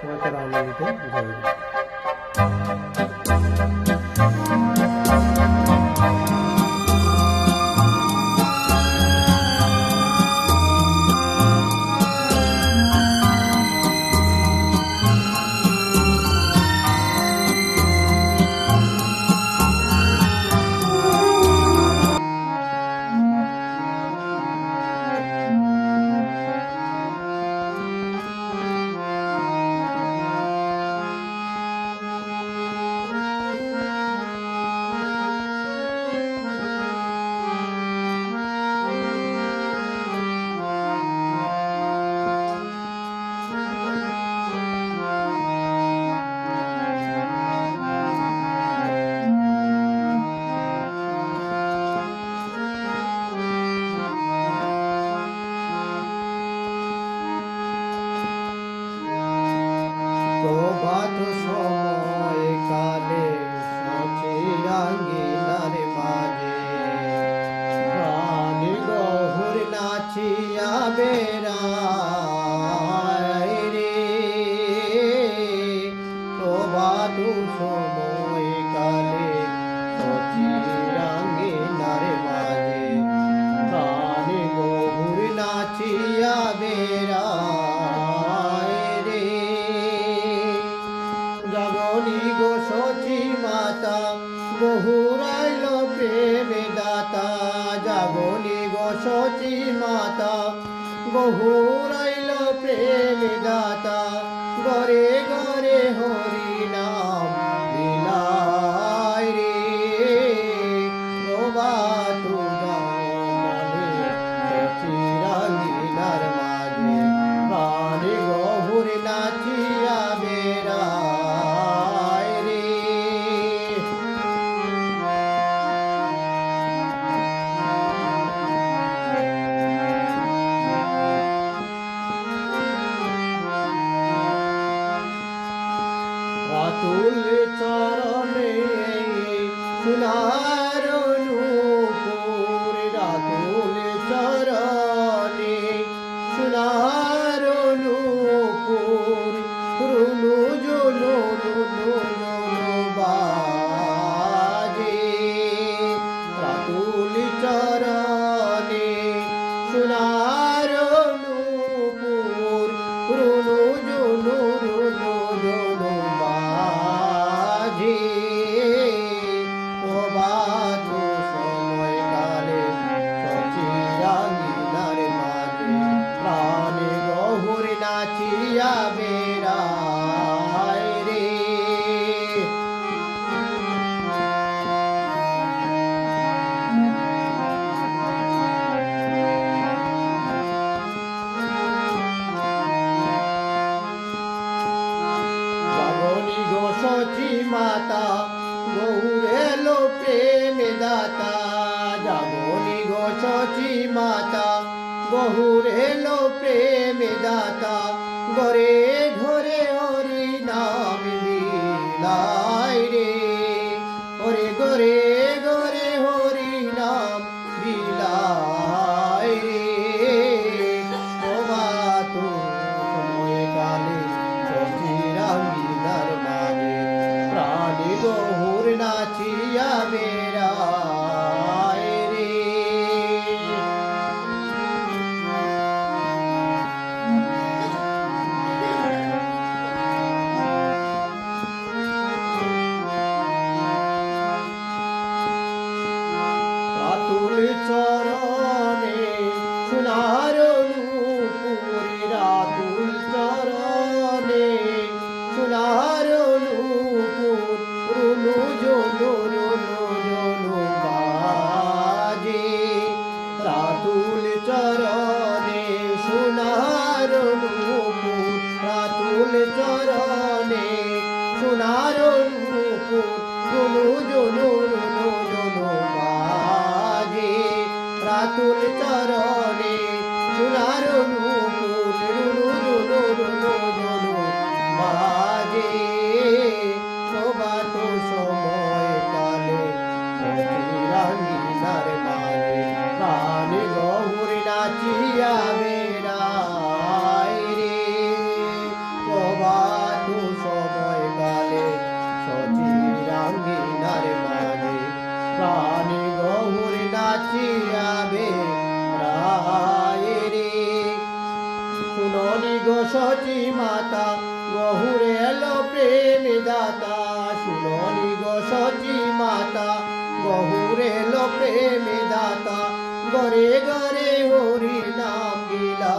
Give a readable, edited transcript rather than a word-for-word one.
সবাইকে রামনবমীতে জয় গুরু। প্রভাত সময় কালে সচিরাঙ্গিনার মাঝে প্রাণ গহুর নাচিয়া বেড়ায় রে। প্রভাত সময় কালে সচিরাঙ্গিনার মাঝে প্রাণ গহুর নাচিয়া বেড়ায় রে। জাগনি গো সচি মাতা বহুরাইল প্রেমে দাতা। জাগনি গো সচি মাতা বহুরাইল প্রেমে দাতা। ঘরে ঘরে হরি নাম লীলায় রে। প্রভাত মানে সচিরাঙ্গিনার মাঝে প্রাণ গহুর নাচিয়া বেড়ায় রে। রাতুল চরণে সোনার নূপুর। রাতুল চরণে সোনার নূপুর। রুনু জুনু রুনু জুনু বাজে। রাতুল চরণে সোনার নূপুর। রুনু জুনু রুনু জুনু বাজে। প্রভাত সময় কালে সচিরাঙ্গিনার মাঝে প্রাণ গহুর নাচিয়া বেড়ায় রে। জাগনি গো সচি মাতা গৌরেল প্রেমে দাতা। জাগনি গো সচি মাতা বহুরেল প্রেমে দাতা। ঘরে ঘরে হরি নাম বিলায় রে। ওরে ঘরে ঘরে হরি নাম বিলায় রে। প্রভাত সময় কালে সচিরাঙ্গিনার মাঝে প্রাণ গহুর নাচিয়া বেড়ায় রে। রাতুল চরণে সোনার নূপুর। রাতুল চরণে সোনার নূপুর। রুনু জুনু রুনু জুনু বাজে। রাতুল চরণে সোনার নূপুর। রাতুল চরণে সোনার নূপুর। রুনু জুনু রুনু জুনু বাজে। রাতুল চরণে সোনার নূপুর। রুনু জুনু রুনু জুনু বাজে। প্রভাত সময় কালে সচিরাঙ্গিনার মাঝে প্রাণ গহুর নাচিয়া বেড়ায় রে। প্রভাত সচি মাতা গহুরে এলো প্রেম দাতা শুননি গো সচি মাতা গহুরে এলো প্রেম দাতা গরে গরে হরি নাম গিলা